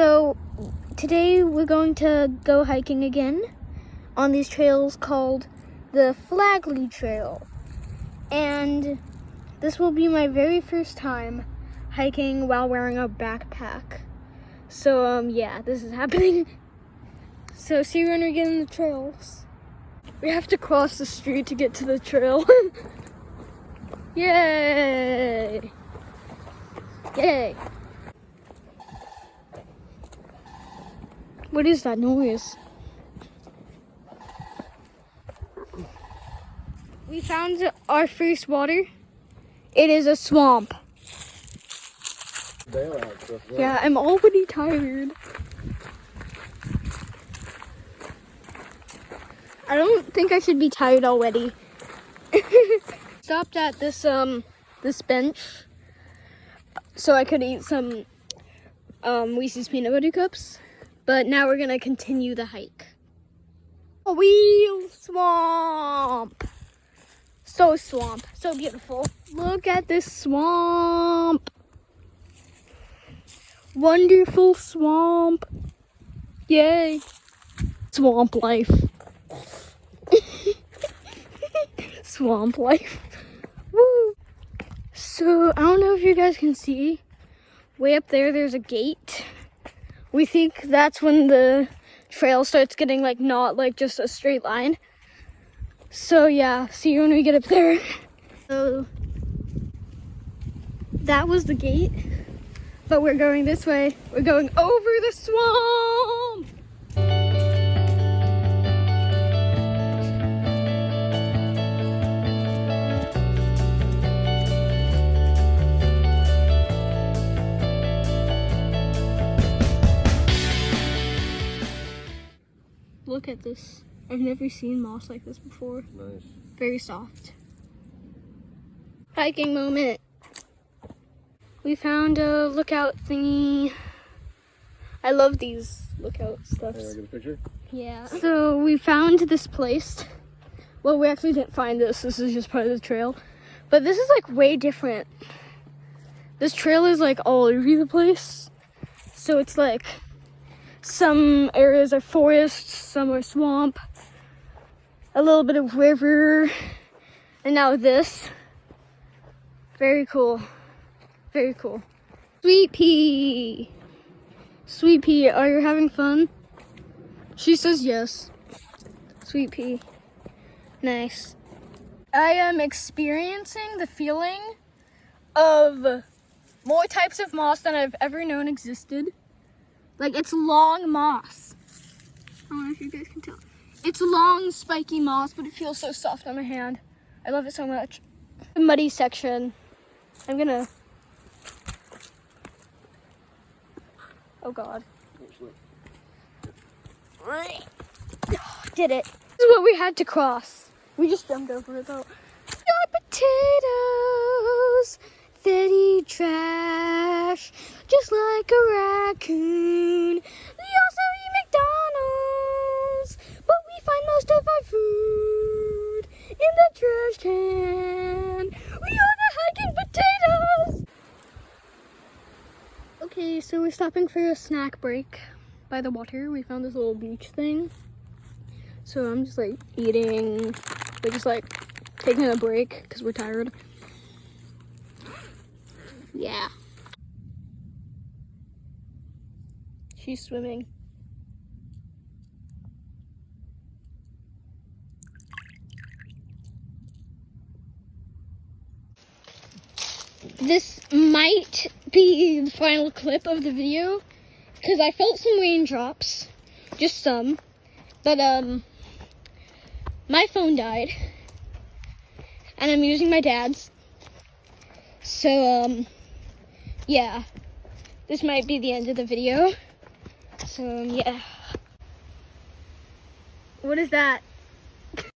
So today we're going to go hiking again on these trails called the Flagley Trail. And this will be my very first time hiking while wearing a backpack. So yeah, this is happening. So see you when we get in the trails. We have to cross the street to get to the trail. Yay! Yay! What is that noise? We found our first water. It is a swamp. Yeah, I'm already tired. I don't think I should be tired already. Stopped at this this bench so I could eat some Reese's peanut butter cups. But now we're gonna continue the hike. A real swamp. So swamp, so beautiful. Look at this swamp. Wonderful swamp. Yay. Swamp life. Swamp life. Woo. So I don't know if you guys can see. Way up there's a gate. We think that's when the trail starts getting like not like just a straight line. So yeah, see you when we get up there. So that was the gate, but we're going this way. We're going over the swamp. Look at this. I've never seen moss like this before. Nice. Very soft. Hiking moment. We found a lookout thingy. I love these lookout stuff. Hey, I get a picture? Yeah. So we found this place. Well, we actually didn't find this. This is just part of the trail. But this is like way different. This trail is like all over the place. So it's like some areas are forest, some are swamp, a little bit of river, and now this. Very cool. Very cool. Sweetpea. Sweetpea, are you having fun? She says yes. Sweetpea. Nice. I am experiencing the feeling of more types of moss than I've ever known existed. Like, it's long moss. I don't know if you guys can tell. It's long, spiky moss, but it feels so soft on my hand. I love it so much. The muddy section. I'm gonna... Oh, God. Did it. This is what we had to cross. We just jumped over it, though. Got potatoes that eat trash, just like a raccoon. We also eat McDonald's, but we find most of our food in the trash can. We are the hiking potatoes. Okay, so we're stopping for a snack break by the water. We found this little beach thing. So I'm just like eating, we're just like taking a break because we're tired. Yeah. She's swimming. This might be the final clip of the video because I felt some raindrops, just some, but my phone died and I'm using my dad's. So yeah, this might be the end of the video. So yeah. What is that?